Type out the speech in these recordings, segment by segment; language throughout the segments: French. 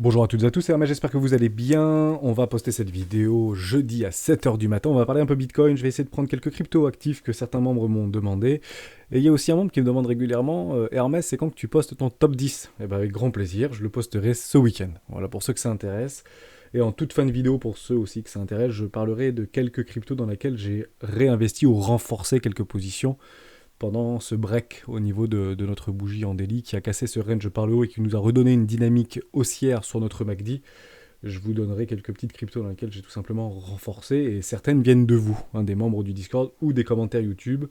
Bonjour à toutes et à tous, c'est Hermès, j'espère que vous allez bien. On va poster cette vidéo jeudi à 7h du matin. On va parler un peu Bitcoin. Je vais essayer de prendre quelques cryptos actifs que certains membres m'ont demandé. Et il y a aussi un membre qui me demande régulièrement Hermès, c'est quand que tu postes ton top 10? Eh bien, avec grand plaisir, je le posterai ce week-end. Voilà, pour ceux que ça intéresse. Et en toute fin de vidéo, pour ceux aussi que ça intéresse, je parlerai de quelques cryptos dans lesquels j'ai réinvesti ou renforcé quelques positions pendant ce break au niveau de notre bougie en daily qui a cassé ce range par le haut et qui nous a redonné une dynamique haussière sur notre MACD. Je vous donnerai quelques petites cryptos dans lesquelles j'ai tout simplement renforcé et certaines viennent de vous, des membres du Discord ou des commentaires YouTube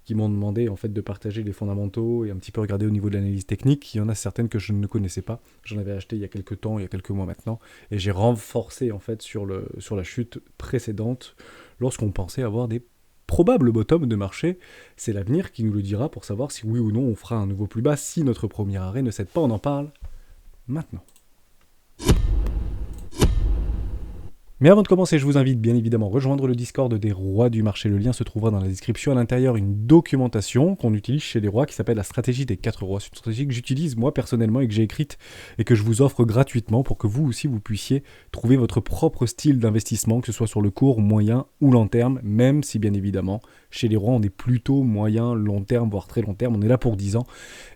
qui m'ont demandé en fait de partager les fondamentaux et un petit peu regarder au niveau de l'analyse technique. Il y en a certaines que je ne connaissais pas. J'en avais acheté il y a quelques temps, il y a quelques mois maintenant et j'ai renforcé en fait sur la chute précédente lorsqu'on pensait avoir des probable bottom de marché, c'est l'avenir qui nous le dira pour savoir si oui ou non on fera un nouveau plus bas si notre premier arrêt ne cède pas, on en parle maintenant. Mais avant de commencer, je vous invite bien évidemment à rejoindre le Discord des rois du marché. Le lien se trouvera dans la description. À l'intérieur, une documentation qu'on utilise chez les rois qui s'appelle la stratégie des 4 rois. C'est une stratégie que j'utilise moi personnellement et que j'ai écrite et que je vous offre gratuitement pour que vous aussi vous puissiez trouver votre propre style d'investissement, que ce soit sur le court, moyen ou long terme, même si bien évidemment, chez les rois, on est plutôt moyen, long terme, voire très long terme. On est là pour 10 ans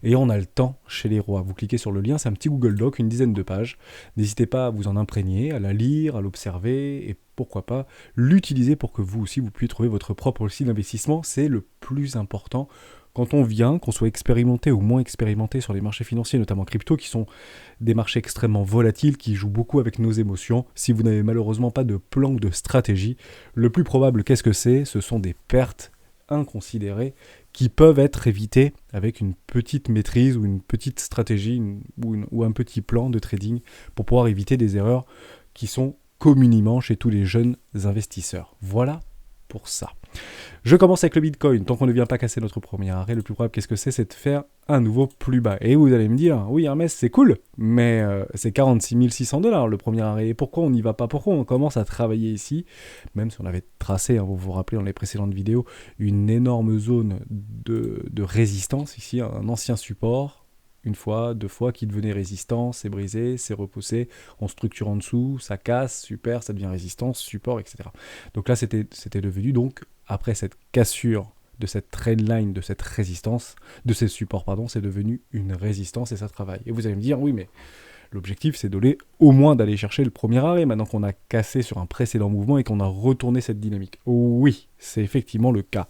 et on a le temps chez les rois. Vous cliquez sur le lien, c'est un petit Google Doc, une dizaine de pages. N'hésitez pas à vous en imprégner, à la lire, à l'observer et pourquoi pas l'utiliser pour que vous aussi vous puissiez trouver votre propre style d'investissement. C'est le plus important quand on vient, qu'on soit expérimenté ou moins expérimenté sur les marchés financiers, notamment crypto, qui sont des marchés extrêmement volatiles, qui jouent beaucoup avec nos émotions. Si vous n'avez malheureusement pas de plan ou de stratégie, le plus probable, qu'est-ce que c'est? Ce sont des pertes inconsidérées qui peuvent être évitées avec une petite maîtrise ou une petite stratégie ou un petit plan de trading pour pouvoir éviter des erreurs qui sont communément chez tous les jeunes investisseurs. Voilà pour ça. Je commence avec le Bitcoin. Tant qu'on ne vient pas casser notre premier arrêt, le plus probable, qu'est-ce que c'est? C'est de faire un nouveau plus bas. Et vous allez me dire, oui Hermès, c'est cool, mais c'est 46 600 $ le premier arrêt. Et pourquoi on n'y va pas? Pourquoi on commence à travailler ici? Même si on avait tracé, vous vous rappelez dans les précédentes vidéos, une énorme zone de résistance ici, un ancien support. Une fois, deux fois, qui devenait résistant, c'est brisé, c'est repoussé, on structure en dessous, ça casse, super, ça devient résistance, support, etc. Donc là, c'était devenu, donc, après cette cassure de cette trendline, de cette résistance, de ces supports, pardon, c'est devenu une résistance et ça travaille. Et vous allez me dire, oui, mais l'objectif, c'est au moins d'aller chercher le premier arrêt, maintenant qu'on a cassé sur un précédent mouvement et qu'on a retourné cette dynamique. Oui, c'est effectivement le cas.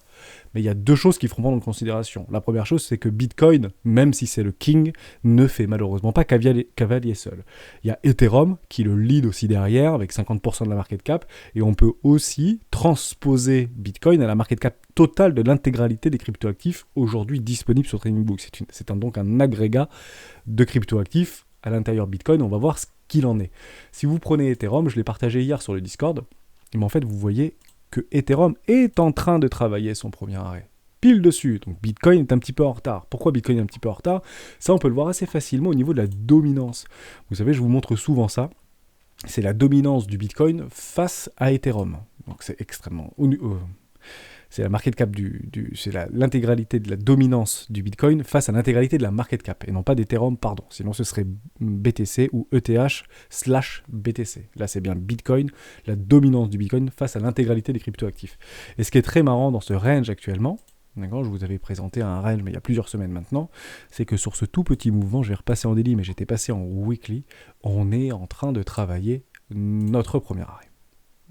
Mais il y a deux choses qu'il faut prendre en considération. La première chose, c'est que Bitcoin, même si c'est le king, ne fait malheureusement pas cavalier seul. Il y a Ethereum qui le lead aussi derrière, avec 50% de la market cap, et on peut aussi transposer Bitcoin à la market cap totale de l'intégralité des cryptoactifs aujourd'hui disponibles sur TradingBook. C'est donc un agrégat de cryptoactifs à l'intérieur Bitcoin, on va voir ce qu'il en est. Si vous prenez Ethereum, je l'ai partagé hier sur le Discord, mais en fait vous voyez que Ethereum est en train de travailler son premier arrêt. Pile dessus, donc Bitcoin est un petit peu en retard. Pourquoi Bitcoin est un petit peu en retard? Ça on peut le voir assez facilement au niveau de la dominance. Vous savez, je vous montre souvent ça, c'est la dominance du Bitcoin face à Ethereum. Donc c'est extrêmement... c'est la market cap c'est l'intégralité de la dominance du Bitcoin face à l'intégralité de la market cap, et non pas d'Ethereum, pardon. Sinon ce serait BTC ou ETH/BTC. Là c'est bien Bitcoin, la dominance du Bitcoin face à l'intégralité des cryptoactifs. Et ce qui est très marrant dans ce range actuellement, d'accord, je vous avais présenté un range mais il y a plusieurs semaines maintenant, c'est que sur ce tout petit mouvement, je vais repasser en daily, mais j'étais passé en weekly, on est en train de travailler notre premier arrêt.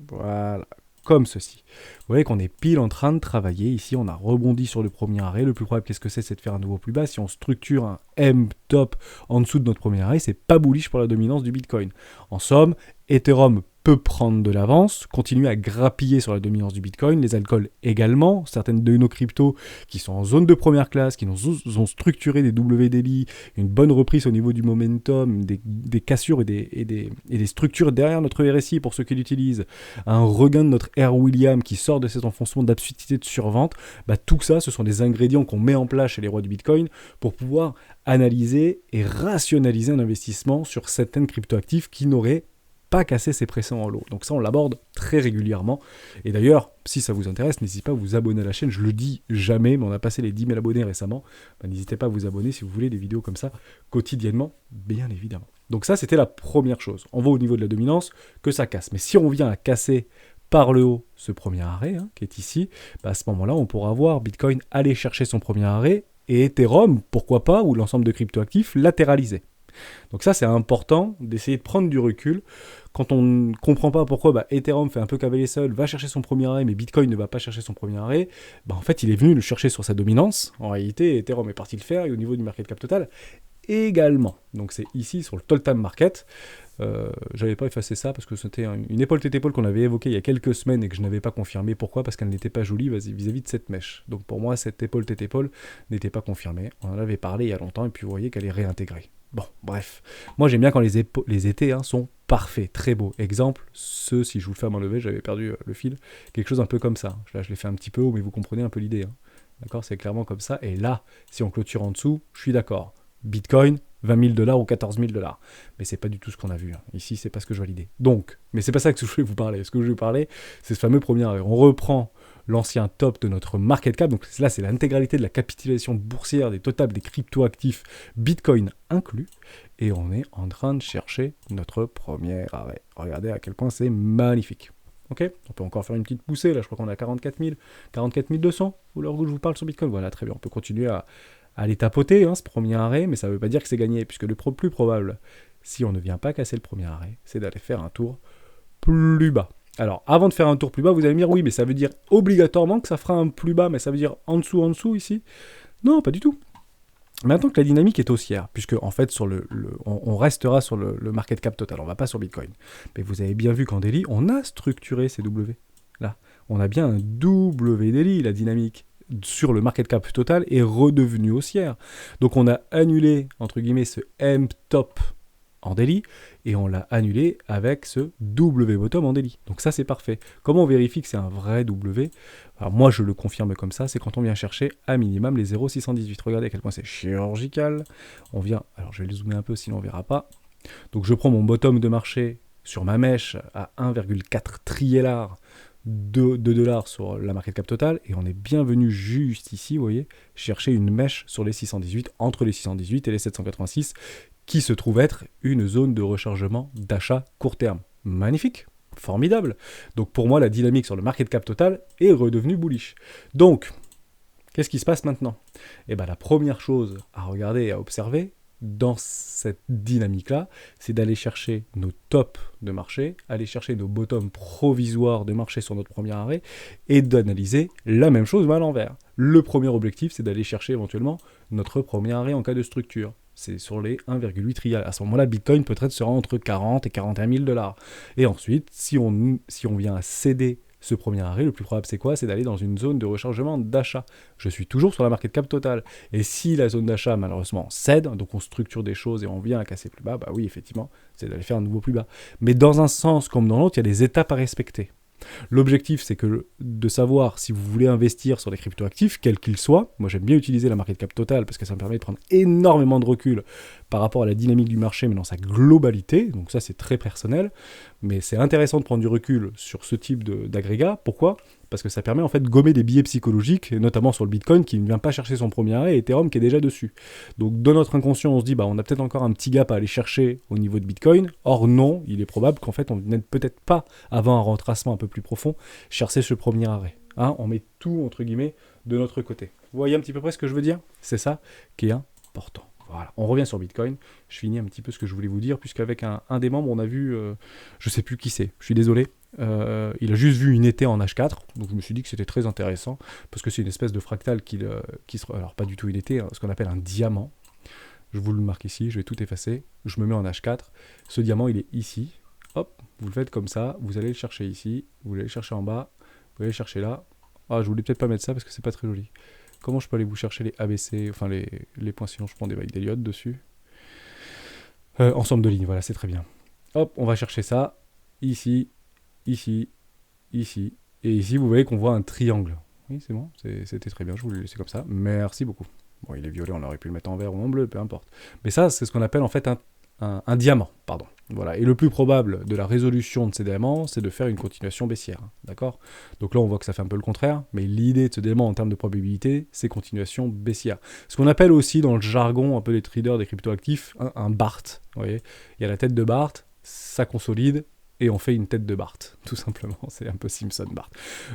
Voilà. Comme ceci. Vous voyez qu'on est pile en train de travailler. Ici, on a rebondi sur le premier arrêt. Le plus probable, qu'est-ce que c'est de faire un nouveau plus bas. Si on structure un M top en dessous de notre premier arrêt, c'est pas bullish pour la dominance du Bitcoin. En somme, Ethereum peut prendre de l'avance, continuer à grappiller sur la dominance du Bitcoin, les alcools également, certaines de nos cryptos qui sont en zone de première classe, qui nous ont structuré des WDLI, une bonne reprise au niveau du momentum, des cassures et des structures derrière notre RSI pour ceux qui l'utilisent, un regain de notre R Williams qui sort de cet enfoncement d'absurdité de survente, tout ça, ce sont des ingrédients qu'on met en place chez les rois du Bitcoin pour pouvoir analyser et rationaliser un investissement sur certaines cryptoactifs qui n'auraient pas casser ses précédents en lot. Donc ça, on l'aborde très régulièrement. Et d'ailleurs, si ça vous intéresse, n'hésitez pas à vous abonner à la chaîne. Je le dis jamais, mais on a passé les 10 000 abonnés récemment. N'hésitez pas à vous abonner si vous voulez des vidéos comme ça quotidiennement, bien évidemment. Donc ça, c'était la première chose. On voit au niveau de la dominance que ça casse. Mais si on vient à casser par le haut ce premier arrêt, qui est ici, à ce moment-là, on pourra voir Bitcoin aller chercher son premier arrêt et Ethereum, pourquoi pas, ou l'ensemble de cryptoactifs, latéraliser. Donc ça, c'est important d'essayer de prendre du recul. Quand on ne comprend pas pourquoi Ethereum fait un peu cavaler seul, va chercher son premier arrêt, mais Bitcoin ne va pas chercher son premier arrêt, en fait, il est venu le chercher sur sa dominance. En réalité, Ethereum est parti le faire, et au niveau du market cap total, également. Donc c'est ici, sur le total time market. J'avais pas effacé ça parce que c'était une épaule tête épaule qu'on avait évoquée il y a quelques semaines et que je n'avais pas confirmé. Pourquoi ? Parce qu'elle n'était pas jolie vis-à-vis de cette mèche. Donc pour moi, cette épaule tête épaule n'était pas confirmée. On en avait parlé il y a longtemps et puis vous voyez qu'elle est réintégrée. Bon, bref. Moi j'aime bien quand les étés sont parfaits, très beaux. Exemple, si je vous le fais à main levée, j'avais perdu le fil. Quelque chose un peu comme ça. Là je l'ai fait un petit peu haut, mais vous comprenez un peu l'idée. D'accord ? C'est clairement comme ça. Et là, si on clôture en dessous, je suis d'accord. Bitcoin, 20 000 $ ou 14 000 $. Mais c'est pas du tout ce qu'on a vu. Ici, c'est pas ce que je validais. Donc, mais c'est pas ça que je voulais vous parler. Ce que je voulais vous parler, c'est ce fameux premier arrêt. On reprend l'ancien top de notre market cap. Donc là, c'est l'intégralité de la capitalisation boursière des totales des cryptoactifs, Bitcoin inclus. Et on est en train de chercher notre premier arrêt. Regardez à quel point c'est magnifique. Ok, on peut encore faire une petite poussée. Là, je crois qu'on a 44 000, 44 200. Ou l'heure où je vous parle sur Bitcoin. Voilà, très bien. On peut continuer à aller tapoter ce premier arrêt, mais ça ne veut pas dire que c'est gagné, puisque le plus probable, si on ne vient pas casser le premier arrêt, c'est d'aller faire un tour plus bas. Alors, avant de faire un tour plus bas, vous allez me dire, oui, mais ça veut dire obligatoirement que ça fera un plus bas, mais ça veut dire en dessous, ici ? Non, pas du tout. Maintenant que la dynamique est haussière, puisque en fait on restera sur le market cap total, on ne va pas sur Bitcoin. Mais vous avez bien vu qu'en daily, on a structuré ces W. Là, on a bien un W daily, la dynamique sur le market cap total est redevenu haussière. Donc on a annulé, entre guillemets, ce M-top en daily, et on l'a annulé avec ce W-bottom en daily. Donc ça, c'est parfait. Comment on vérifie que c'est un vrai W ? Alors moi, je le confirme comme ça, c'est quand on vient chercher à minimum les 0,618. Regardez à quel point c'est chirurgical. On vient, alors je vais le zoomer un peu, sinon on ne verra pas. Donc je prends mon bottom de marché sur ma mèche à 1,4 trilliard de dollars sur la market cap totale, et on est bienvenu juste ici, vous voyez, chercher une mèche sur les 618, entre les 618 et les 786, qui se trouve être une zone de rechargement d'achat court terme. Magnifique, formidable. Donc pour moi, la dynamique sur le market cap total est redevenue bullish. Donc, qu'est-ce qui se passe maintenant ? Eh bien, la première chose à regarder et à observer dans cette dynamique-là, c'est d'aller chercher nos tops de marché, aller chercher nos bottoms provisoires de marché sur notre premier arrêt, et d'analyser la même chose mais à l'envers. Le premier objectif, c'est d'aller chercher éventuellement notre premier arrêt en cas de structure. C'est sur les 1,8 trilliard. À ce moment-là, Bitcoin peut-être sera entre 40 et 41 000 $. Et ensuite, si on vient à céder ce premier arrêt, le plus probable c'est quoi ? C'est d'aller dans une zone de rechargement d'achat. Je suis toujours sur la market cap totale. Et si la zone d'achat malheureusement cède, donc on structure des choses et on vient à casser plus bas, oui effectivement, c'est d'aller faire un nouveau plus bas. Mais dans un sens comme dans l'autre, il y a des étapes à respecter. L'objectif, c'est de savoir si vous voulez investir sur les cryptoactifs, quels qu'ils soient. Moi, j'aime bien utiliser la market cap totale parce que ça me permet de prendre énormément de recul par rapport à la dynamique du marché, mais dans sa globalité. Donc ça, c'est très personnel. Mais c'est intéressant de prendre du recul sur ce type d'agrégat. Pourquoi ? Parce que ça permet en fait de gommer des biais psychologiques, et notamment sur le Bitcoin qui ne vient pas chercher son premier arrêt et Ethereum qui est déjà dessus. Donc dans notre inconscient, on se dit on a peut-être encore un petit gap à aller chercher au niveau de Bitcoin. Or non, il est probable qu'en fait on n'aide peut-être pas, avant un retracement un peu plus profond, chercher ce premier arrêt. On met tout entre guillemets de notre côté. Vous voyez un petit peu près ce que je veux dire ? C'est ça qui est important. Voilà, on revient sur Bitcoin. Je finis un petit peu ce que je voulais vous dire, puisqu'avec un des membres, on a vu, je sais plus qui c'est, je suis désolé, il a juste vu une été en H4, donc je me suis dit que c'était très intéressant, parce que c'est une espèce de fractal qui se... Alors pas du tout une été, ce qu'on appelle un diamant. Je vous le marque ici, je vais tout effacer, je me mets en H4, ce diamant il est ici, hop, vous le faites comme ça, vous allez le chercher ici, vous allez le chercher en bas, vous allez le chercher là. Je voulais peut-être pas mettre ça parce que c'est pas très joli. Comment je peux aller vous chercher les ABC, enfin les points, sinon je prends des vagues d'Elliott dessus. Ensemble de lignes, voilà, c'est très bien. Hop, on va chercher ça, ici, ici, ici, et ici vous voyez qu'on voit un triangle. Oui, c'est bon, c'était très bien, je vous le laisse comme ça, merci beaucoup. Bon, il est violet, on aurait pu le mettre en vert ou en bleu, peu importe. Mais ça, c'est ce qu'on appelle en fait un diamant, pardon. Voilà. Et le plus probable de la résolution de ces diamants, c'est de faire une continuation baissière. D'accord? Donc là, on voit que ça fait un peu le contraire, mais l'idée de ce diamant en termes de probabilité, c'est continuation baissière. Ce qu'on appelle aussi dans le jargon un peu des traders, des cryptoactifs, un BART. Vous voyez, il y a la tête de BART, ça consolide, et on fait une tête de Bart, tout simplement. C'est un peu Simpson Bart.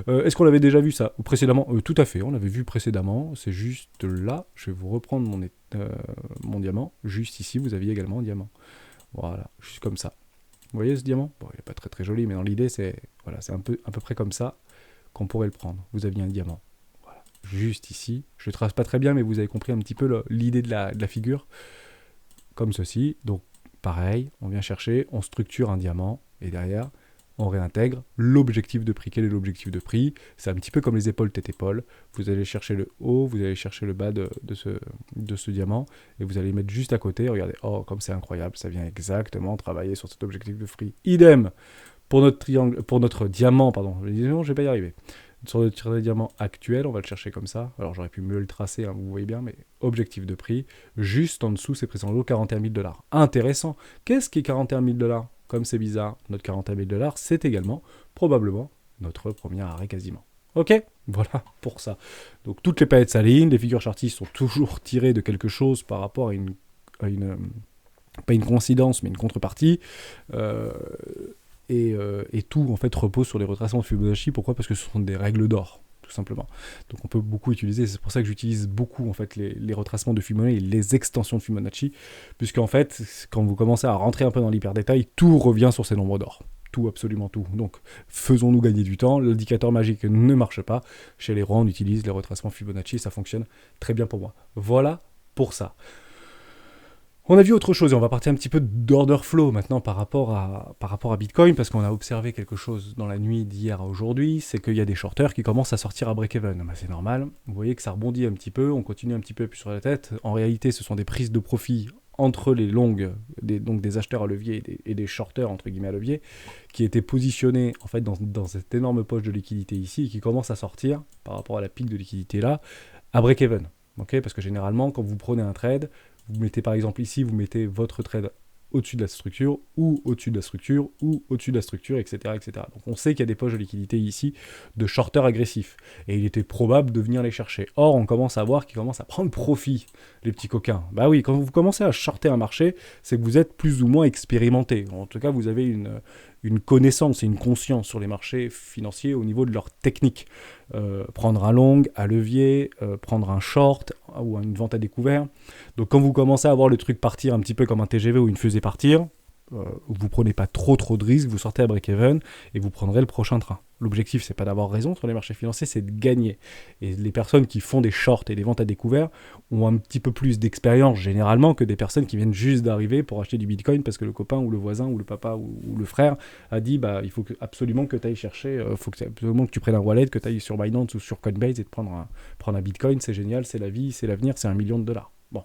Est-ce qu'on l'avait déjà vu ça précédemment? Tout à fait, on l'avait vu précédemment. C'est juste là, je vais vous reprendre mon diamant. Juste ici, vous aviez également un diamant. Voilà, juste comme ça. Vous voyez ce diamant? Bon, il n'est pas très très joli, mais dans l'idée, c'est voilà, c'est à peu près comme ça qu'on pourrait le prendre. Vous aviez un diamant. Voilà, juste ici. Je ne trace pas très bien, mais vous avez compris un petit peu l'idée de la figure. Comme ceci. Donc, pareil, on vient chercher, on structure un diamant, et derrière, on réintègre l'objectif de prix. Quel est l'objectif de prix? C'est un petit peu comme les épaules tête-épaule. Vous allez chercher le haut, vous allez chercher le bas de ce diamant, et vous allez mettre juste à côté. Regardez, oh, comme c'est incroyable, ça vient exactement travailler sur cet objectif de prix. Idem pour notre triangle, pour notre diamant, pardon. Je dis non, je vais pas y arriver. Sur notre diamant actuel, on va le chercher comme ça. Alors j'aurais pu mieux le tracer, hein, vous voyez bien, mais objectif de prix. Juste en dessous, c'est présent l'eau 41 000 $. Intéressant. Qu'est-ce qui est 41 000 $? Comme c'est bizarre, notre 41 000 $, c'est également, probablement, notre premier arrêt quasiment. Ok? Voilà pour ça. Donc toutes les planètes s'alignent, les figures chartistes sont toujours tirées de quelque chose par rapport à une pas une coïncidence, mais une contrepartie. Et tout, en fait, repose sur les retracements de Fibonacci. Pourquoi? Parce que ce sont des règles d'or, tout simplement. Donc on peut beaucoup utiliser, c'est pour ça que j'utilise beaucoup en fait les retracements de Fibonacci et les extensions de Fibonacci, puisqu'en fait, quand vous commencez à rentrer un peu dans l'hyper-détail, tout revient sur ces nombres d'or. Tout, absolument tout. Donc faisons-nous gagner du temps, l'indicateur magique ne marche pas. Chez les rois, on utilise les retracements Fibonacci, ça fonctionne très bien pour moi. Voilà pour ça. On a vu autre chose et on va partir un petit peu d'order flow maintenant par rapport à Bitcoin, parce qu'on a observé quelque chose dans la nuit d'hier à aujourd'hui, c'est qu'il y a des shorters qui commencent à sortir à break-even. Ben, c'est normal, vous voyez que ça rebondit un petit peu, on continue un petit peu plus sur la tête. En réalité, ce sont des prises de profit entre les longues, donc des acheteurs à levier et des shorters entre guillemets à levier, qui étaient positionnés en fait dans cette énorme poche de liquidité ici et qui commencent à sortir par rapport à la pique de liquidité là à break-even. Okay, parce que généralement, quand vous prenez un trade, vous mettez par exemple ici, vous mettez votre trade au-dessus de la structure, ou au-dessus de la structure, ou au-dessus de la structure, etc., etc. Donc on sait qu'il y a des poches de liquidité ici de shorters agressifs, et il était probable de venir les chercher. Or, on commence à voir qu'ils commencent à prendre profit, les petits coquins. Bah oui, quand vous commencez à shorter un marché, c'est que vous êtes plus ou moins expérimenté. En tout cas, vous avez une connaissance et une conscience sur les marchés financiers au niveau de leur technique. Prendre un long, à levier, prendre un short ou une vente à découvert. Donc quand vous commencez à voir le truc partir un petit peu comme un TGV ou une fusée partir, vous prenez pas trop de risques, vous sortez à break-even et vous prendrez le prochain train. L'objectif, c'est pas d'avoir raison sur les marchés financiers, c'est de gagner. Et les personnes qui font des shorts et des ventes à découvert ont un petit peu plus d'expérience généralement que des personnes qui viennent juste d'arriver pour acheter du Bitcoin parce que le copain ou le voisin ou le papa ou le frère a dit bah il faut absolument que tu ailles chercher, faut que absolument que tu prennes un wallet, que tu ailles sur Binance ou sur Coinbase et de prendre un Bitcoin, c'est génial, c'est la vie, c'est l'avenir, c'est $1 million. Bon,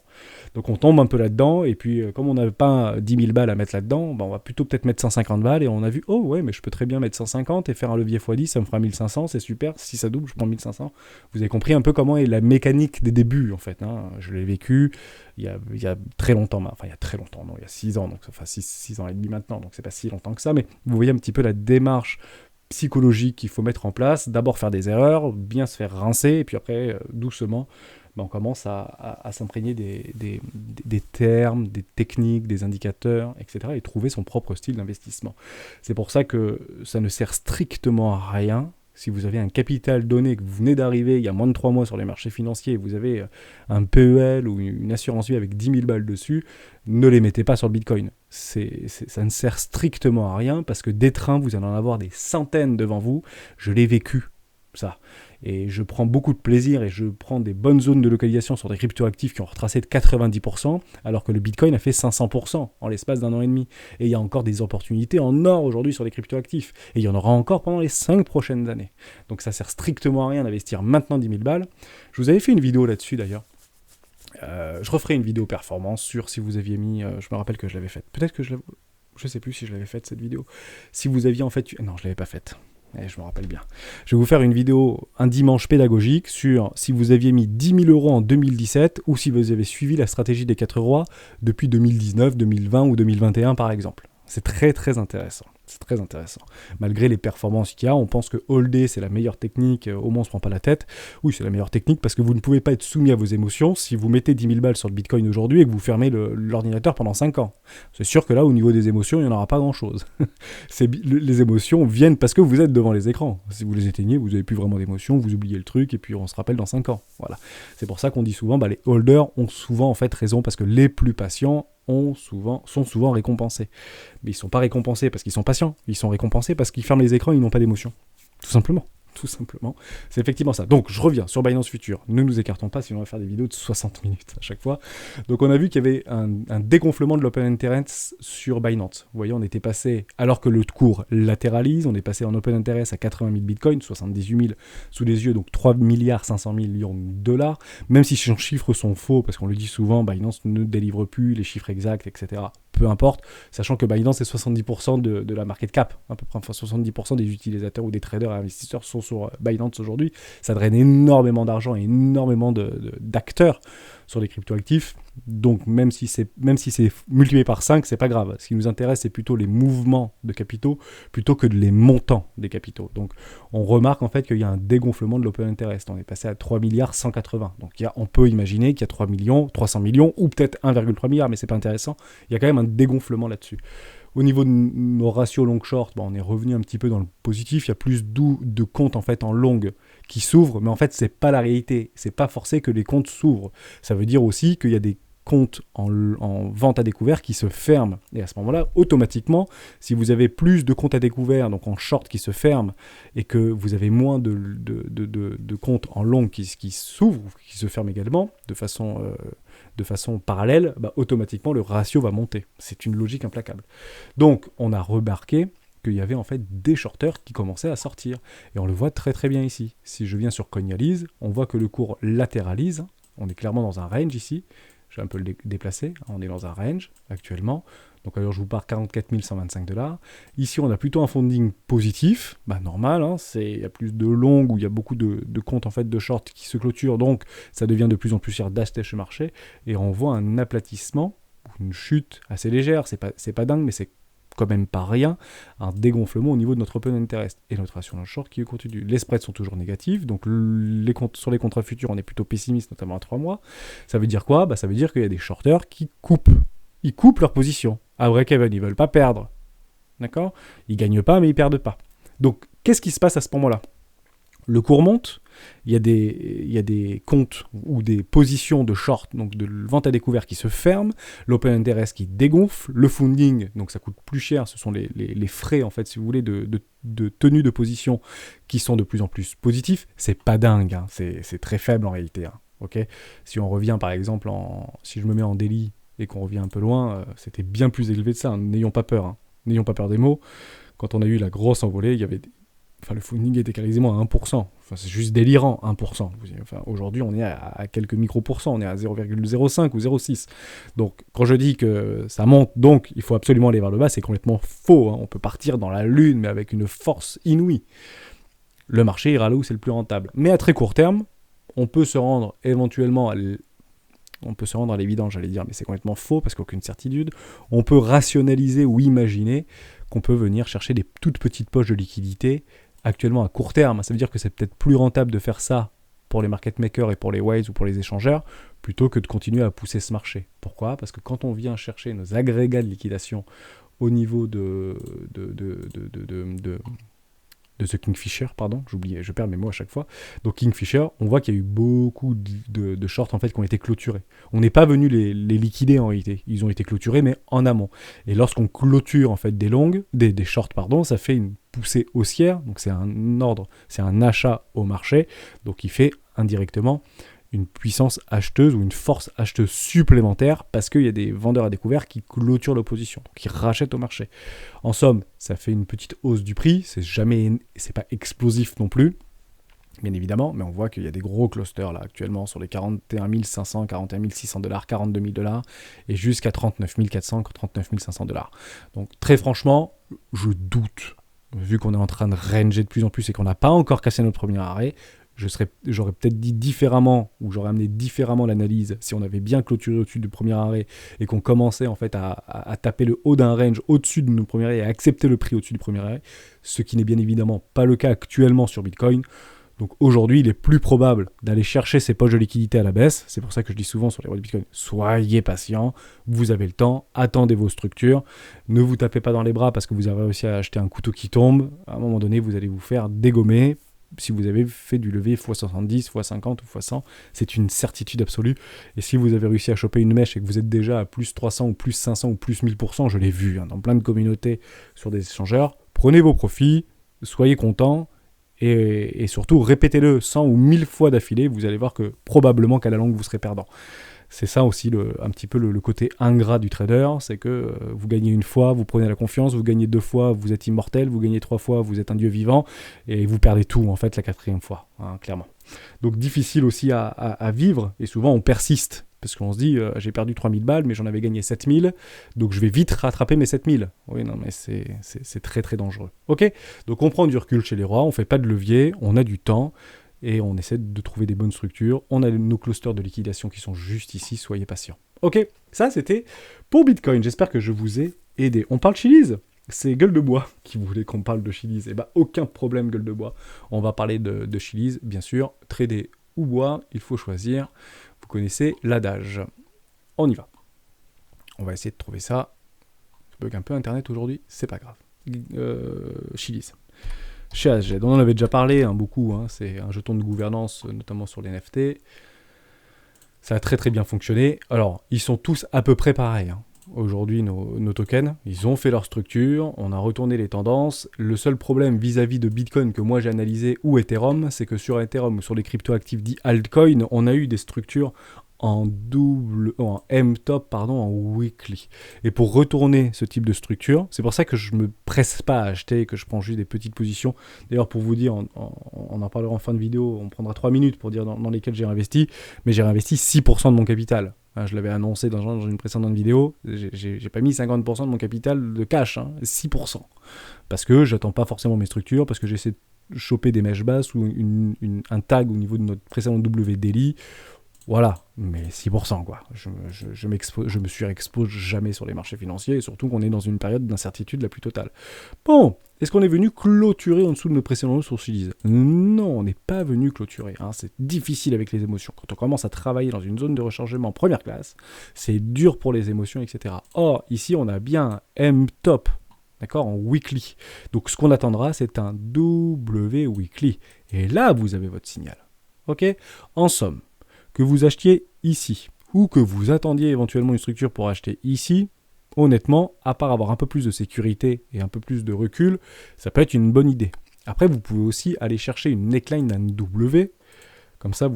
donc on tombe un peu là-dedans, et puis comme on n'avait pas 10 000 balles à mettre là-dedans, on va plutôt peut-être mettre 150 balles, et on a vu, oh ouais, mais je peux très bien mettre 150 et faire un levier x10, ça me fera 1500, c'est super, si ça double, je prends 1500. Vous avez compris un peu comment est la mécanique des débuts, en fait, hein. Je l'ai vécu il y a très longtemps, enfin il y a très longtemps, non, il y a 6 ans, donc, enfin 6 ans et demi maintenant, donc c'est pas si longtemps que ça, mais vous voyez un petit peu la démarche psychologique qu'il faut mettre en place, d'abord faire des erreurs, bien se faire rincer, et puis après, doucement, on commence à s'imprégner des termes, des techniques, des indicateurs, etc. et trouver son propre style d'investissement. C'est pour ça que ça ne sert strictement à rien. Si vous avez un capital donné, que vous venez d'arriver il y a moins de 3 mois sur les marchés financiers, et vous avez un PEL ou une assurance vie avec 10 000 balles dessus, ne les mettez pas sur le Bitcoin. Ça ne sert strictement à rien, parce que des trains, vous allez en avoir des centaines devant vous. Je l'ai vécu, ça. Et je prends beaucoup de plaisir et je prends des bonnes zones de localisation sur des cryptoactifs qui ont retracé de 90%, alors que le Bitcoin a fait 500% en l'espace d'1 an et demi. Et il y a encore des opportunités en or aujourd'hui sur les cryptoactifs. Et il y en aura encore pendant les 5 prochaines années. Donc ça sert strictement à rien d'investir maintenant 10 000 balles. Je vous avais fait une vidéo là-dessus d'ailleurs. Je referai une vidéo performance sur si vous aviez mis... je me rappelle que je l'avais faite. Peut-être que je sais plus si je l'avais faite cette vidéo. Si vous aviez en fait... Non, je l'avais pas faite. Je me rappelle bien. Je vais vous faire une vidéo un dimanche pédagogique sur si vous aviez mis 10 000 € en 2017 ou si vous avez suivi la stratégie des 4 rois depuis 2019, 2020 ou 2021 par exemple. C'est très très intéressant. C'est très intéressant. Malgré les performances qu'il y a, on pense que holder c'est la meilleure technique, au moins on se prend pas la tête. Oui, c'est la meilleure technique parce que vous ne pouvez pas être soumis à vos émotions si vous mettez 10 000 balles sur le Bitcoin aujourd'hui et que vous fermez l'ordinateur pendant 5 ans. C'est sûr que là, au niveau des émotions, il n'y en aura pas grand-chose. Les émotions viennent parce que vous êtes devant les écrans. Si vous les éteignez, vous n'avez plus vraiment d'émotions, vous oubliez le truc et puis on se rappelle dans 5 ans. Voilà. C'est pour ça qu'on dit souvent, les holders ont souvent en fait raison parce que les plus patients sont souvent récompensés. Mais ils ne sont pas récompensés parce qu'ils sont patients, ils sont récompensés parce qu'ils ferment les écrans et ils n'ont pas d'émotion. Tout simplement. Tout simplement. C'est effectivement ça. Donc, je reviens sur Binance Future. Ne nous écartons pas, sinon on va faire des vidéos de 60 minutes à chaque fois. Donc, on a vu qu'il y avait un dégonflement de l'open interest sur Binance. Vous voyez, on était passé, alors que le cours latéralise, on est passé en open interest à 80 000 bitcoins, 78 000 sous les yeux, donc 3 milliards 500 millions de dollars. Même si ces chiffres sont faux, parce qu'on le dit souvent, Binance ne délivre plus les chiffres exacts, etc. Peu importe, sachant que Binance est 70% de la market cap, à peu près 70% des utilisateurs ou des traders et investisseurs sont sur Binance aujourd'hui. Ça draine énormément d'argent et énormément d'acteurs sur les cryptoactifs. Donc même si c'est multiplié par 5, c'est pas grave. Ce qui nous intéresse, c'est plutôt les mouvements de capitaux plutôt que les montants des capitaux. Donc on remarque en fait qu'il y a un dégonflement de l'open interest. On est passé à 3 milliards 180. Donc on peut imaginer qu'il y a 300 millions ou peut-être 1,3 milliard, mais c'est pas intéressant. Il y a quand même un dégonflement là-dessus. Au niveau de nos ratios long-short, on est revenu un petit peu dans le positif. Il y a plus de comptes en fait en long qui s'ouvrent, mais en fait c'est pas la réalité. C'est pas forcé que les comptes s'ouvrent. Ça veut dire aussi qu'il y a des comptes en vente à découvert qui se ferment. Et à ce moment-là, automatiquement, si vous avez plus de comptes à découvert, donc en short qui se ferment, et que vous avez moins de comptes en long qui s'ouvrent, qui se ferment également, de façon parallèle, automatiquement le ratio va monter. C'est une logique implacable. Donc, on a remarqué qu'il y avait en fait des shorters qui commençaient à sortir. Et on le voit très très bien ici. Si je viens sur Coinalyse, on voit que le cours latéralise. On est clairement dans un range ici. Je vais un peu le déplacer. On est dans un range actuellement. Donc alors je vous parle 44 125 $. Ici on a plutôt un funding positif, normal, il y a plus de long où il y a beaucoup de comptes en fait de short qui se clôturent, donc ça devient de plus en plus cher d'acheter chez le marché, et on voit un aplatissement, une chute assez légère, c'est pas dingue, mais c'est quand même pas rien, un dégonflement au niveau de notre open interest et notre ratio long short qui continue. Les spreads sont toujours négatifs, donc sur les contrats futurs on est plutôt pessimiste, notamment à 3 mois. Ça veut dire quoi ? Ça veut dire qu'il y a des shorters qui coupent. Ils coupent leur position. À break-even, ils ne veulent pas perdre. D'accord ? Ils ne gagnent pas, mais ils ne perdent pas. Donc, qu'est-ce qui se passe à ce moment-là ? Le cours monte, il y a des comptes ou des positions de short, donc de vente à découvert qui se ferment, l'open interest qui dégonfle, le funding, donc ça coûte plus cher, ce sont les frais, en fait, si vous voulez, de tenue de position qui sont de plus en plus positifs. C'est pas dingue, c'est très faible en réalité. Okay ? Si on revient, par exemple, si je me mets en daily, et qu'on revient un peu loin, c'était bien plus élevé de ça. N'ayons pas peur. N'ayons pas peur des mots. Quand on a eu la grosse envolée, le funding était quasiment à 1%. C'est juste délirant, 1%. Aujourd'hui, on est à quelques micro-pourcents. On est à 0,05 ou 0,6. Donc, quand je dis que ça monte, donc il faut absolument aller vers le bas, c'est complètement faux. On peut partir dans la lune, mais avec une force inouïe. Le marché ira là où c'est le plus rentable. Mais à très court terme, on peut se rendre éventuellement à l'évidence, j'allais dire, mais c'est complètement faux parce qu'aucune certitude. On peut rationaliser ou imaginer qu'on peut venir chercher des toutes petites poches de liquidité actuellement à court terme. Ça veut dire que c'est peut-être plus rentable de faire ça pour les market makers et pour les whales ou pour les échangeurs plutôt que de continuer à pousser ce marché. Pourquoi ? Parce que quand on vient chercher nos agrégats de liquidation au niveau de ce Kingfisher, je perds mes mots à chaque fois. Donc Kingfisher, on voit qu'il y a eu beaucoup de shorts en fait qui ont été clôturés. On n'est pas venu les liquider en réalité. Ils ont été clôturés mais en amont. Et lorsqu'on clôture en fait des shorts, ça fait une poussée haussière. Donc c'est un ordre, c'est un achat au marché. Donc il fait indirectement une puissance acheteuse ou une force acheteuse supplémentaire parce qu'il y a des vendeurs à découvert qui clôturent l'opposition, qui rachètent au marché. En somme, ça fait une petite hausse du prix, c'est pas explosif non plus, bien évidemment, mais on voit qu'il y a des gros clusters là actuellement sur les 41 500, 41 600 $, 42 000 $ et jusqu'à 39 400, 39 500 $. Donc très franchement, je doute vu qu'on est en train de ranger de plus en plus et qu'on n'a pas encore cassé notre premier arrêt, j'aurais peut-être dit différemment, ou j'aurais amené différemment l'analyse si on avait bien clôturé au-dessus du premier arrêt et qu'on commençait en fait à taper le haut d'un range au-dessus de nos premiers arrêts et à accepter le prix au-dessus du premier arrêt, ce qui n'est bien évidemment pas le cas actuellement sur Bitcoin. Donc aujourd'hui, il est plus probable d'aller chercher ces poches de liquidité à la baisse. C'est pour ça que je dis souvent sur les rois de Bitcoin, soyez patient, vous avez le temps, attendez vos structures, ne vous tapez pas dans les bras parce que vous avez réussi à acheter un couteau qui tombe. À un moment donné, vous allez vous faire dégommer. Si vous avez fait du levier x70, x50 ou x100, c'est une certitude absolue. Et si vous avez réussi à choper une mèche et que vous êtes déjà à plus 300 ou plus 500 ou plus 1000%, je l'ai vu dans plein de communautés sur des échangeurs, prenez vos profits, soyez contents et surtout répétez-le 100 ou 1000 fois d'affilée, vous allez voir que probablement qu'à la longue vous serez perdant. C'est ça aussi un petit peu le côté ingrat du trader, c'est que vous gagnez une fois, vous prenez la confiance, vous gagnez 2 fois, vous êtes immortel, vous gagnez 3 fois, vous êtes un dieu vivant, et vous perdez tout en fait la 4e fois, hein, clairement. Donc difficile aussi à vivre, et souvent on persiste, parce qu'on se dit j'ai perdu 3000 balles, mais j'en avais gagné 7000, donc je vais vite rattraper mes 7000. Oui, non, mais c'est très très dangereux. Ok, donc on prend du recul chez les rois, on fait pas de levier, on a du temps, et on essaie de trouver des bonnes structures. On a nos clusters de liquidation qui sont juste ici, soyez patients. Ok, ça c'était pour Bitcoin, j'espère que je vous ai aidé. On parle Chiliz, c'est Gueule de Bois qui voulait qu'on parle de Chiliz. Eh bien, aucun problème Gueule de Bois. On va parler de Chiliz, bien sûr. Trader ou bois, il faut choisir. Vous connaissez l'adage. On y va. On va essayer de trouver ça. Je bug un peu Internet aujourd'hui, c'est pas grave. Chiliz. Chez ASG, on en avait déjà parlé beaucoup, c'est un jeton de gouvernance, notamment sur les NFT. Ça a très très bien fonctionné. Alors, ils sont tous à peu près pareils. Aujourd'hui, nos tokens, ils ont fait leur structure, on a retourné les tendances. Le seul problème vis-à-vis de Bitcoin que moi j'ai analysé ou Ethereum, c'est que sur Ethereum ou sur les cryptoactifs dits altcoins, on a eu des structures en M-top, en weekly. Et pour retourner ce type de structure, c'est pour ça que je me presse pas à acheter, que je prends juste des petites positions. D'ailleurs, pour vous dire, on en parlera en fin de vidéo, on prendra 3 minutes pour dire dans lesquelles j'ai investi, mais j'ai réinvesti 6% de mon capital. Je l'avais annoncé dans une précédente vidéo, j'ai pas mis 50% de mon capital de cash, 6%. Parce que j'attends pas forcément mes structures, parce que j'essaie de choper des mèches basses ou un tag au niveau de notre précédent W-Daily. Voilà, mais 6%, quoi. Je me surexpose jamais sur les marchés financiers, et surtout qu'on est dans une période d'incertitude la plus totale. Bon, est-ce qu'on est venu clôturer en dessous de nos précédents lots sur Chiliz ? Non, on n'est pas venu clôturer. C'est difficile avec les émotions. Quand on commence à travailler dans une zone de rechargement première classe, c'est dur pour les émotions, etc. Or, ici, on a bien M-top, d'accord, en weekly. Donc, ce qu'on attendra, c'est un W weekly. Et là, vous avez votre signal. Ok ? En somme, que vous achetiez ici, ou que vous attendiez éventuellement une structure pour acheter ici, honnêtement, à part avoir un peu plus de sécurité et un peu plus de recul, ça peut être une bonne idée. Après, vous pouvez aussi aller chercher une neckline d'un W, comme ça,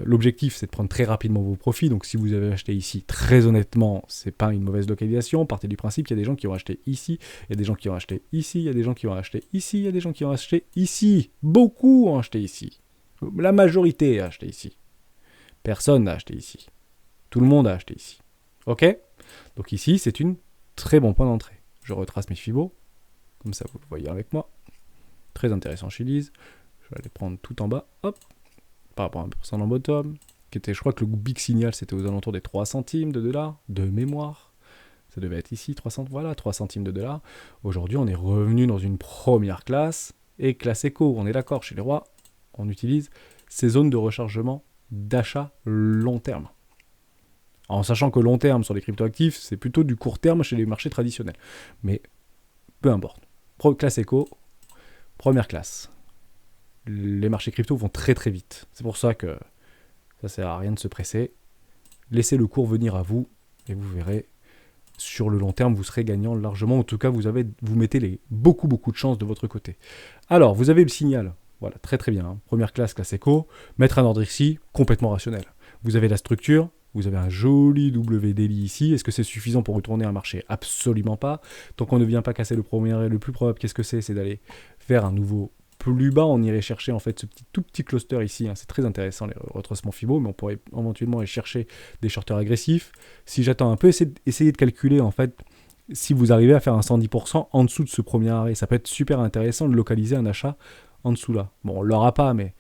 l'objectif, c'est de prendre très rapidement vos profits, donc si vous avez acheté ici, très honnêtement, c'est pas une mauvaise localisation, partez du principe qu'il y a des gens qui ont acheté ici, il y a des gens qui ont acheté ici, il y a des gens qui ont acheté ici, il y a des gens qui ont acheté ici, beaucoup ont acheté ici, la majorité a acheté ici. Personne n'a acheté ici. Tout le monde a acheté ici. Ok ? Donc ici, c'est un très bon point d'entrée. Je retrace mes Fibos. Comme ça, vous le voyez avec moi. Très intéressant chez Chiliz. Je vais aller prendre tout en bas. Hop. Par rapport à 1% en bottom. Qui était, je crois que le big signal, c'était aux alentours des 3 centimes de dollars. De mémoire. Ça devait être ici, 3 centimes de dollars. Aujourd'hui, on est revenu dans une première classe. Et classe éco, on est d'accord, chez les rois, on utilise ces zones de rechargement d'achat long terme. En sachant que long terme sur les cryptoactifs, c'est plutôt du court terme chez les marchés traditionnels. Mais peu importe. Classe éco, première classe. Les marchés crypto vont très très vite. C'est pour ça que ça sert à rien de se presser. Laissez le cours venir à vous et vous verrez, sur le long terme, vous serez gagnant largement. En tout cas, vous mettez beaucoup de chances de votre côté. Alors, vous avez le signal. Voilà, très très bien. Première classe, classe éco. Mettre un ordre ici, complètement rationnel. Vous avez la structure, vous avez un joli W-Daily ici. Est-ce que c'est suffisant pour retourner un marché ? Absolument pas. Tant qu'on ne vient pas casser le premier arrêt, le plus probable, qu'est-ce que c'est ? C'est d'aller faire un nouveau plus bas. On irait chercher en fait ce tout petit cluster ici. C'est très intéressant les retracements Fibo, mais on pourrait éventuellement aller chercher des shorters agressifs. Si j'attends un peu, essayez de calculer en fait si vous arrivez à faire un 110% en dessous de ce premier arrêt. Ça peut être super intéressant de localiser un achat en dessous là. Bon, on l'aura pas, mais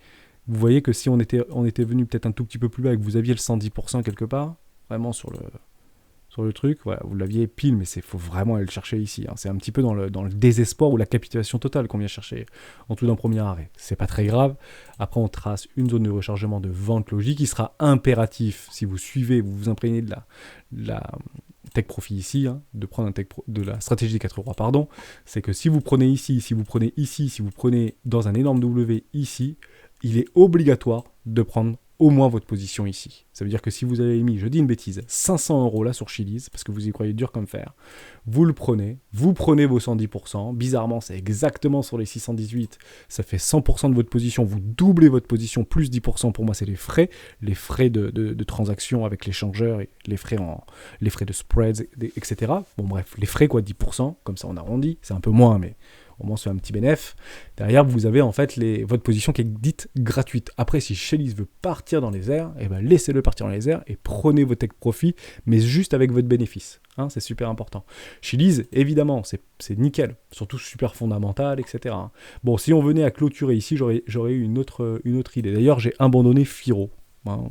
vous voyez que si on était venu peut-être un tout petit peu plus bas et que vous aviez le 110% quelque part, vraiment sur le truc, voilà, vous l'aviez pile, mais il faut vraiment aller le chercher ici. Hein. C'est un petit peu dans le désespoir ou la capitulation totale qu'on vient chercher en tout d'un premier arrêt. C'est pas très grave. Après, on trace une zone de rechargement de vente logique qui sera impératif si vous suivez, vous vous imprégnez de la take profit ici, hein, de prendre de la stratégie des 4 rois, pardon. C'est que si vous prenez ici, si vous prenez ici, si vous prenez dans un énorme W ici, il est obligatoire de prendre au moins votre position ici. Ça veut dire que si vous avez mis, je dis une bêtise, 500 € là sur Chiliz, parce que vous y croyez dur comme fer, vous le prenez, vous prenez vos 110%, bizarrement c'est exactement sur les 618, ça fait 100% de votre position, vous doublez votre position, plus 10%, pour moi c'est les frais de transaction avec l'échangeur, et les frais de spreads, etc. Bon bref, les frais quoi, 10%, comme ça on arrondit, c'est un peu moins, mais au moins c'est un petit bénéf. Derrière, vous avez en fait votre position qui est dite gratuite. Après, si Chiliz veut partir dans les airs, eh ben laissez-le partir dans les airs et prenez vos take profit, mais juste avec votre bénéfice. Hein, c'est super important. Chiliz, évidemment, c'est nickel, surtout super fondamental, etc. Bon, si on venait à clôturer ici, j'aurais eu une autre idée. D'ailleurs, j'ai abandonné Firo. Hein,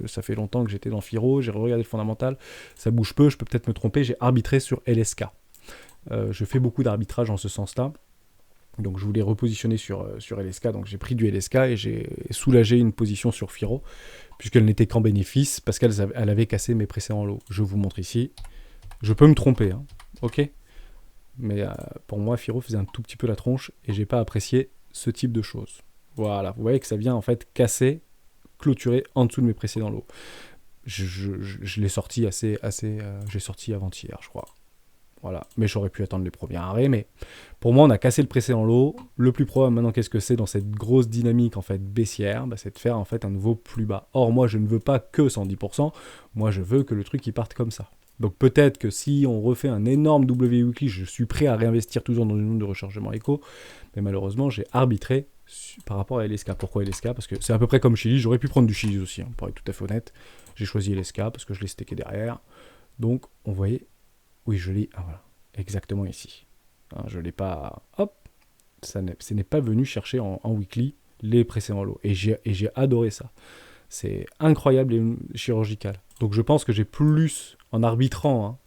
ça fait longtemps que j'étais dans Firo, j'ai regardé le fondamental, ça bouge peu, je peux peut-être me tromper, j'ai arbitré sur LSK. Je fais beaucoup d'arbitrage en ce sens-là. Donc je voulais repositionner sur LSK, donc j'ai pris du LSK et j'ai soulagé une position sur Firo, puisqu'elle n'était qu'en bénéfice, parce qu'elle avait cassé mes précédents lots. Je vous montre ici. Je peux me tromper, hein, ok. Mais pour moi, Firo faisait un tout petit peu la tronche, et j'ai pas apprécié ce type de choses. Voilà, vous voyez que ça vient en fait casser, clôturer en dessous de mes précédents lots. Je l'ai sorti j'ai sorti avant-hier, je crois. Voilà, mais j'aurais pu attendre les premiers arrêts, mais pour moi on a cassé le précédent lot. Le plus probable maintenant, qu'est-ce que c'est dans cette grosse dynamique en fait baissière, c'est de faire en fait un nouveau plus bas. Or moi je ne veux pas que 110%, moi je veux que le truc il parte comme ça. Donc peut-être que si on refait un énorme W weekly, je suis prêt à réinvestir toujours dans une zone de rechargement éco, mais malheureusement j'ai arbitré par rapport à LSK. Pourquoi LSK? Parce que c'est à peu près comme Chiliz, j'aurais pu prendre du Chiliz aussi, hein, pour être tout à fait honnête. J'ai choisi LSK parce que je l'ai stacké derrière. Donc on voyait. Oui, je l'ai, voilà, exactement ici. Hein, je ne l'ai pas, hop, ce n'est pas venu chercher en weekly les précédents lots. Et j'ai adoré ça. C'est incroyable et chirurgical. Donc je pense que j'ai plus, en arbitrant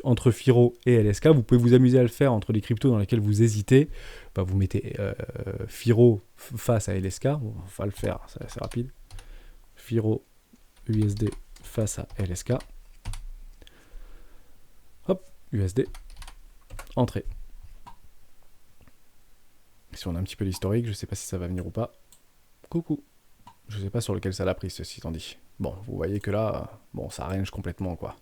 entre Firo et LSK, vous pouvez vous amuser à le faire entre les cryptos dans lesquels vous hésitez. Bah, vous mettez Firo face à LSK, on va le faire, c'est assez rapide. Firo USD face à LSK. Hop, USD, entrée. Si on a un petit peu l'historique, je ne sais pas si ça va venir ou pas. Coucou. Je ne sais pas sur lequel ça l'a pris, ceci étant dit. Bon, vous voyez que là, bon, ça range complètement, quoi.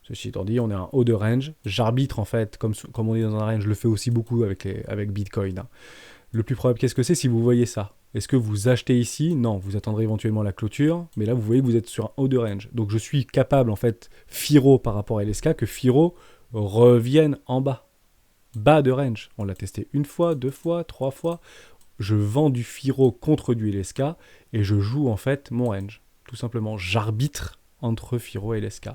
Ceci étant dit, on est un haut de range. J'arbitre, en fait, comme on est dans un range, je le fais aussi beaucoup avec Bitcoin. Hein. Le plus probable, qu'est-ce que c'est si vous voyez ça? Est-ce que vous achetez ici? Non, vous attendrez éventuellement la clôture, mais là, vous voyez que vous êtes sur un haut de range. Donc, je suis capable, en fait, Firo par rapport à LSK, que Firo revienne en bas. Bas de range. On l'a testé une fois, 2 fois, 3 fois. Je vends du Firo contre du LSK et je joue, en fait, mon range. Tout simplement, j'arbitre entre Firo et LSK.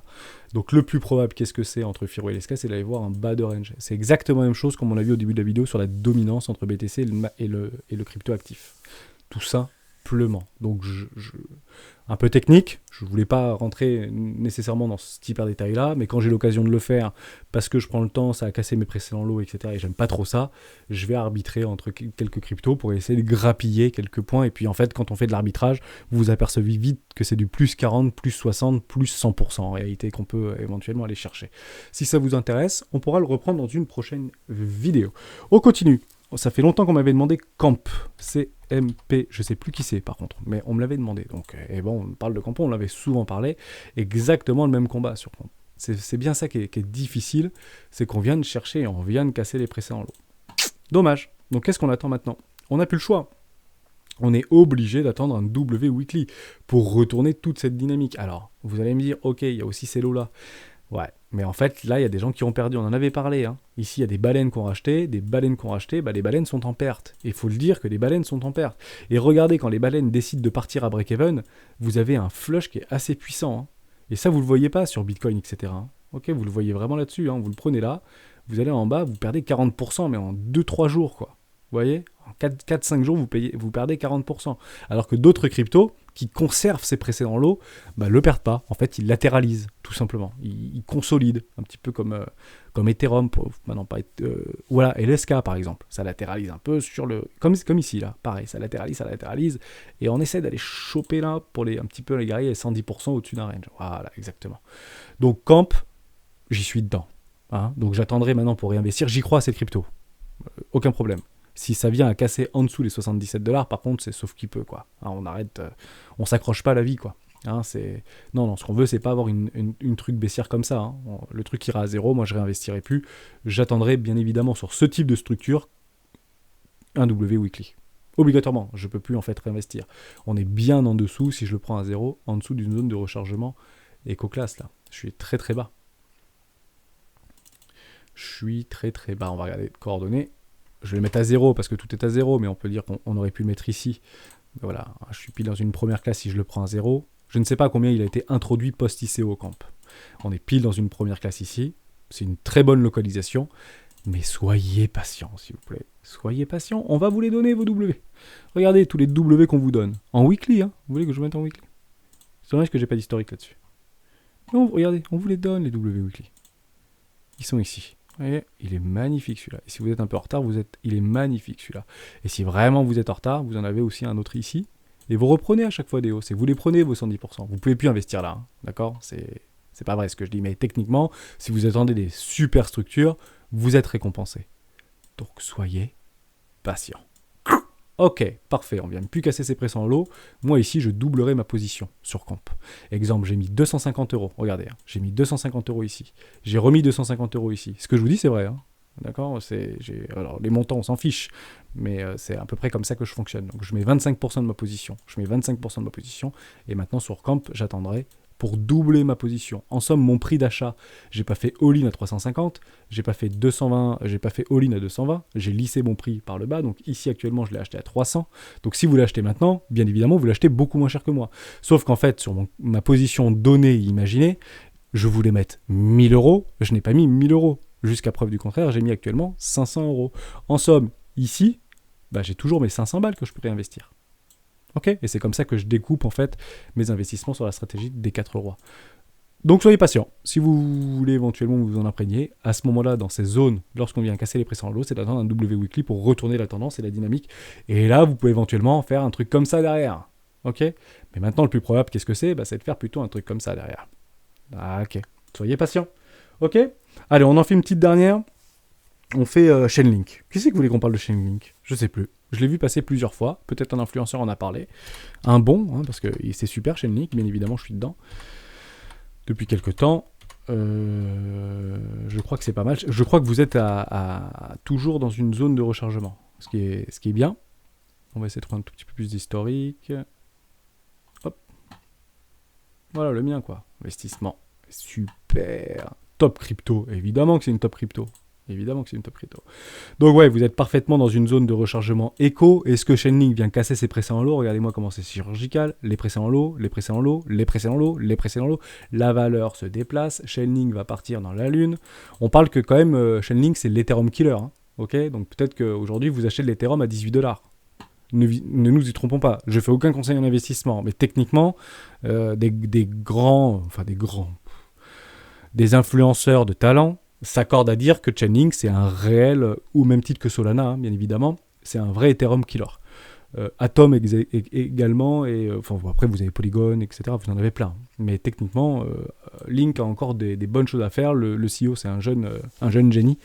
Donc le plus probable, qu'est-ce que c'est entre Firo et LSK? C'est d'aller voir un bas de range. C'est exactement la même chose comme on a vu au début de la vidéo sur la dominance entre BTC et le crypto actif. Tout simplement. Donc un peu technique, je ne voulais pas rentrer nécessairement dans ce hyper détail-là, mais quand j'ai l'occasion de le faire, parce que je prends le temps, ça a cassé mes précédents lots, etc., et j'aime pas trop ça, je vais arbitrer entre quelques cryptos pour essayer de grappiller quelques points, et puis en fait, quand on fait de l'arbitrage, vous vous apercevez vite que c'est du plus 40, plus 60, plus 100% en réalité qu'on peut éventuellement aller chercher. Si ça vous intéresse, on pourra le reprendre dans une prochaine vidéo. On continue. Ça fait longtemps qu'on m'avait demandé Camp, CMP, je sais plus qui c'est par contre, mais on me l'avait demandé. Donc, et bon, on parle de Camp, on l'avait souvent parlé, exactement le même combat sur Camp. C'est bien ça qui est difficile, c'est qu'on vient de chercher et on vient de casser les précédents lots. Dommage. Donc qu'est-ce qu'on attend maintenant? On n'a plus le choix. On est obligé d'attendre un W weekly pour retourner toute cette dynamique. Alors, vous allez me dire, ok, il y a aussi ces lots-là. Ouais, mais en fait, là, il y a des gens qui ont perdu. On en avait parlé. Hein. Ici, il y a des baleines qui ont racheté. Des baleines qui ont racheté, bah, les baleines sont en perte. Et il faut le dire que les baleines sont en perte. Et regardez, quand les baleines décident de partir à break-even, vous avez un flush qui est assez puissant. Hein. Et ça, vous ne le voyez pas sur Bitcoin, etc. Hein. Ok, vous le voyez vraiment là-dessus, hein, vous le prenez là, vous allez en bas, vous perdez 40%, mais en 2-3 jours, quoi. Vous voyez, en 4-5 jours, vous perdez 40%. Alors que d'autres cryptos qui conservent ces précédents lots, bah, le perdent pas. En fait, ils latéralisent, tout simplement. Ils consolident, un petit peu comme Ethereum, maintenant pas voilà, et LSK par exemple. Ça latéralise un peu sur le... Comme ici, là, pareil, ça latéralise, et on essaie d'aller choper là, pour un petit peu les guerriers, 110% au-dessus d'un range. Voilà, exactement. Donc, Camp, j'y suis dedans. Hein, donc j'attendrai maintenant pour réinvestir. J'y crois à cette crypto. Aucun problème. Si ça vient à casser en dessous les 77$, par contre, c'est sauf qui peut, quoi. Hein, on arrête, on s'accroche pas à la vie, quoi. Hein, non, ce qu'on veut, c'est pas avoir une truc baissière comme ça. Hein. Le truc ira à zéro, moi je réinvestirai plus. J'attendrai bien évidemment sur ce type de structure un W weekly. Obligatoirement, je peux plus en fait réinvestir. On est bien en dessous, si je le prends à zéro, en dessous d'une zone de rechargement éco-classe là. Je suis très très bas. Je suis très très bas. On va regarder les coordonnées. Je vais le mettre à 0 parce que tout est à 0, mais on peut dire qu'on aurait pu le mettre ici. Mais voilà, je suis pile dans une première classe si je le prends à 0. Je ne sais pas combien il a été introduit post-ICO Camp. On est pile dans une première classe ici. C'est une très bonne localisation. Mais soyez patient, s'il vous plaît. Soyez patient. On va vous les donner, vos W. Regardez tous les W qu'on vous donne. En weekly, hein. Vous voulez que je vous mette en weekly? C'est dommage que j'ai pas d'historique là-dessus. Non, regardez, on vous les donne, les W weekly. Ils sont ici. Vous voyez, il est magnifique celui-là. Et si vous êtes un peu en retard, il est magnifique celui-là. Et si vraiment vous êtes en retard, vous en avez aussi un autre ici. Et vous reprenez à chaque fois des hausses. Et vous les prenez, vos 110%. Vous ne pouvez plus investir là. Hein. D'accord ? C'est pas vrai ce que je dis. Mais techniquement, si vous attendez des super structures, vous êtes récompensé. Donc soyez patient. Ok, parfait, on vient de plus casser ses pressants en lot. Moi ici, je doublerai ma position sur Camp. Exemple, j'ai mis 250 €. Regardez, hein, j'ai mis 250 € ici. J'ai remis 250 € ici. Ce que je vous dis, c'est vrai. Hein. D'accord. Alors, les montants, on s'en fiche. Mais c'est à peu près comme ça que je fonctionne. Donc, je mets 25% de ma position. Et maintenant, sur Camp, j'attendrai pour doubler ma position. En somme, mon prix d'achat, j'ai pas fait all-in à 350, j'ai pas fait 220, j'ai pas fait all-in à 220, j'ai lissé mon prix par le bas, donc ici actuellement je l'ai acheté à 300. Donc si vous l'achetez maintenant, bien évidemment, vous l'achetez beaucoup moins cher que moi. Sauf qu'en fait, sur ma position donnée, imaginée, je voulais mettre 1000 €, je n'ai pas mis 1000 €. Jusqu'à preuve du contraire, j'ai mis actuellement 500 €. En somme, ici, bah, j'ai toujours mes 500 balles que je peux réinvestir. Ok, et c'est comme ça que je découpe en fait mes investissements sur la stratégie des 4 rois. Donc soyez patient. Si vous voulez éventuellement vous en imprégner, à ce moment-là, dans ces zones, lorsqu'on vient casser les pressants en lot, c'est d'attendre un W weekly pour retourner la tendance et la dynamique. Et là, vous pouvez éventuellement faire un truc comme ça derrière. Ok. Mais maintenant, le plus probable, qu'est-ce que c'est ? C'est de faire plutôt un truc comme ça derrière. Ah, ok. Soyez patient. Ok. Allez, on en fait une petite dernière. On fait Chainlink. Qui c'est que vous voulez qu'on parle de Chainlink ? Je sais plus. Je l'ai vu passer plusieurs fois. Peut-être un influenceur en a parlé. Un bon, hein, parce que c'est super Chainlink. Bien évidemment, je suis dedans. Depuis quelques temps. Je crois que c'est pas mal. Je crois que vous êtes toujours dans une zone de rechargement. Ce qui est bien. On va essayer de trouver un tout petit peu plus d'historique. Hop. Voilà, le mien, quoi. Investissement. Super. Top crypto. Évidemment que c'est une top crypto. Donc ouais, vous êtes parfaitement dans une zone de rechargement éco. Est-ce que Chainlink vient casser ses précédents lots ? Regardez-moi comment c'est chirurgical. Les précédents lots. La valeur se déplace. Chainlink va partir dans la lune. On parle que quand même, Chainlink, c'est l'Ethereum killer. Hein. Ok, donc peut-être qu'aujourd'hui, vous achetez de l'Ethereum à 18 $. Ne nous y trompons pas. Je fais aucun conseil en investissement. Mais techniquement, des influenceurs de talent s'accordent à dire que Chainlink, c'est un réel, au même titre que Solana, hein, bien évidemment, c'est un vrai Ethereum killer. Atom également, et après vous avez Polygon, etc., vous en avez plein. Mais techniquement, Link a encore des bonnes choses à faire. Le CEO, c'est un jeune génie,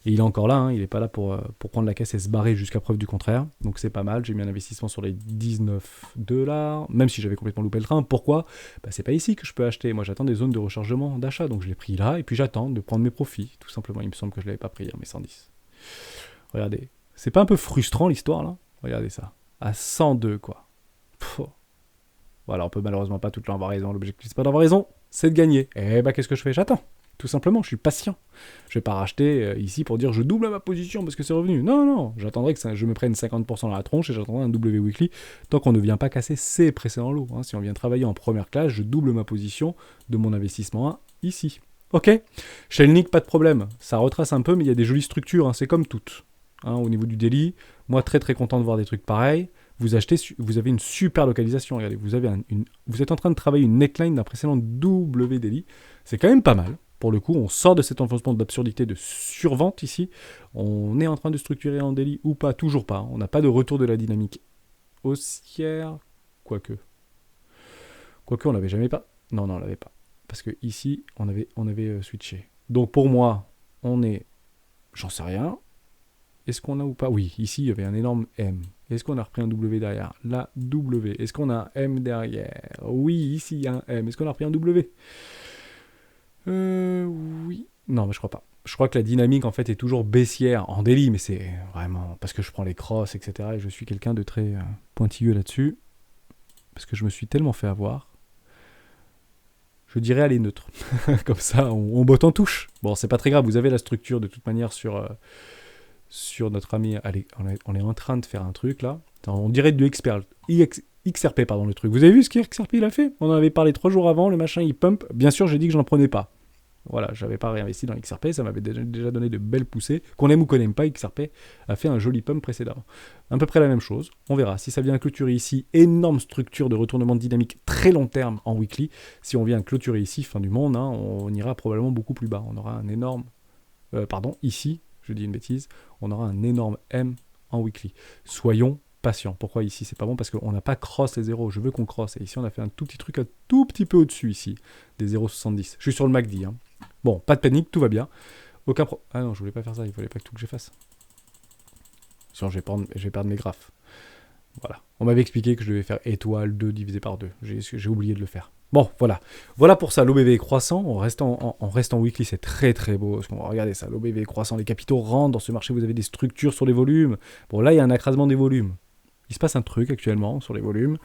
et il est encore là, hein, il n'est pas là pour prendre la caisse et se barrer jusqu'à preuve du contraire. Donc c'est pas mal, j'ai mis un investissement sur les 19 $, même si j'avais complètement loupé le train. Pourquoi ? C'est pas ici que je peux acheter. Moi j'attends des zones de rechargement d'achat, donc je l'ai pris là, et puis j'attends de prendre mes profits, tout simplement. Il me semble que je l'avais pas pris, hein, mes 110. Regardez, c'est pas un peu frustrant l'histoire là ? Regardez ça, à 102 quoi. Voilà, on peut malheureusement pas tout le temps avoir raison. L'objectif c'est pas d'avoir raison, c'est de gagner. Et qu'est-ce que je fais ? J'attends. Tout simplement, je suis patient. Je vais pas racheter ici pour dire je double ma position parce que c'est revenu. Non, j'attendrai que je me prenne 50% dans la tronche et j'attendrai un W weekly tant qu'on ne vient pas casser ces précédents lots. Hein. Si on vient travailler en première classe, je double ma position de mon investissement 1 ici. Ok. Shellnik, pas de problème. Ça retrace un peu, mais il y a des jolies structures, hein, c'est comme toutes. Hein, au niveau du daily, moi très très content de voir des trucs pareils. Vous achetez, vous avez une super localisation. Regardez, vous êtes en train de travailler une neckline d'un précédent W daily. C'est quand même pas mal. Pour le coup, on sort de cet enfoncement d'absurdité de survente ici. On est en train de structurer en daily ou pas, toujours pas. On n'a pas de retour de la dynamique haussière, quoique. Quoique, on l'avait jamais pas. Non, on l'avait pas. Parce que ici, on avait switché. Donc pour moi, on est, j'en sais rien. Est-ce qu'on a ou pas? Oui, ici, il y avait un énorme M. Est-ce qu'on a repris un W derrière? La W. Est-ce qu'on a un M derrière? Oui, ici, il y a un M. Est-ce qu'on a repris un W? Oui. Non, mais je crois pas. Je crois que la dynamique, en fait, est toujours baissière en daily, mais c'est vraiment parce que je prends les crosses, etc. Et je suis quelqu'un de très pointilleux là-dessus. Parce que je me suis tellement fait avoir. Je dirais aller neutre. Comme ça, on botte en touche. Bon, c'est pas très grave. Vous avez la structure de toute manière sur notre ami. Allez, on est en train de faire un truc là. On dirait du XRP, pardon, le truc. Vous avez vu ce qu'XRP il a fait? On en avait parlé 3 jours avant. Le machin il pump. Bien sûr, j'ai dit que je n'en prenais pas. Voilà, j'avais pas réinvesti dans XRP, ça m'avait déjà donné de belles poussées. Qu'on aime ou qu'on n'aime pas, XRP a fait un joli pump précédemment. À peu près la même chose, on verra. Si ça vient clôturer ici, énorme structure de retournement de dynamique très long terme en weekly. Si on vient clôturer ici, fin du monde, hein, on ira probablement beaucoup plus bas. On aura un énorme... ici, je dis une bêtise, on aura un énorme M en weekly. Soyons patients. Pourquoi ici c'est pas bon? Parce qu'on n'a pas cross les zéros. Je veux qu'on cross. Et ici on a fait un tout petit truc un tout petit peu au-dessus ici, des 0,70. Je suis sur le MACD, hein. Bon, pas de panique, tout va bien. Ah non, je voulais pas faire ça, il fallait pas que tout que je fasse. Sinon, je vais perdre mes graphes. Voilà. On m'avait expliqué que je devais faire étoile 2 divisé par 2. J'ai oublié de le faire. Bon, voilà. Voilà pour ça, l'OBV est croissant. On reste en weekly, c'est très très beau. Parce qu'on regardez ça, l'OBV est croissant. Les capitaux rentrent dans ce marché, vous avez des structures sur les volumes. Bon, là, il y a un écrasement des volumes. Il se passe un truc actuellement sur les volumes.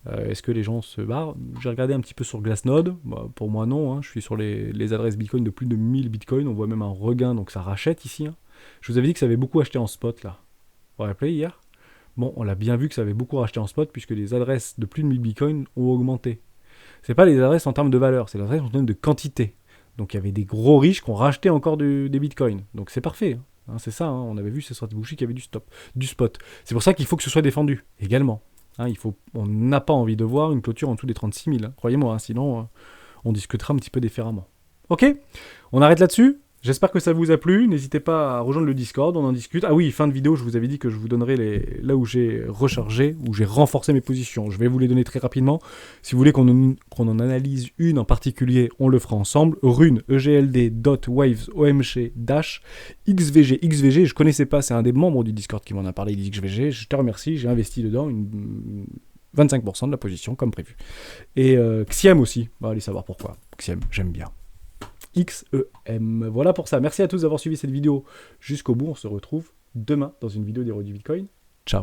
Est-ce que les gens se barrent? J'ai regardé un petit peu sur Glassnode. Bah, pour moi, non. Hein. Je suis sur les adresses Bitcoin de plus de 1000 Bitcoin. On voit même un regain, donc ça rachète ici. Hein. Je vous avais dit que ça avait beaucoup acheté en spot, là. Vous vous rappelez hier? Bon, on l'a bien vu que ça avait beaucoup racheté en spot, puisque les adresses de plus de 1000 Bitcoin ont augmenté. C'est pas les adresses en termes de valeur, c'est les adresses en termes de quantité. Donc il y avait des gros riches qui ont racheté encore des Bitcoins. Donc c'est parfait. Hein, c'est ça, hein. On avait vu, c'est sur bougie qu'il y avait du spot. C'est pour ça qu'il faut que ce soit défendu, également. Hein, on n'a pas envie de voir une clôture en dessous des 36 000. Hein, croyez-moi, hein, sinon on discutera un petit peu différemment. Ok, on arrête là-dessus. J'espère que ça vous a plu. N'hésitez pas à rejoindre le Discord, on en discute. Ah oui, fin de vidéo, je vous avais dit que je vous donnerai là où j'ai rechargé, où j'ai renforcé mes positions. Je vais vous les donner très rapidement. Si vous voulez qu'on en analyse une en particulier, on le fera ensemble. Rune, EGLD, DOT, Waves, OMG, Dash, XVG, je connaissais pas, c'est un des membres du Discord qui m'en a parlé, XVG. Je te remercie, j'ai investi dedans 25% de la position comme prévu. Et Xiem aussi, on va aller savoir pourquoi. Xiem, j'aime bien. XEM. Voilà pour ça. Merci à tous d'avoir suivi cette vidéo jusqu'au bout. On se retrouve demain dans une vidéo d'Héros du Bitcoin. Ciao.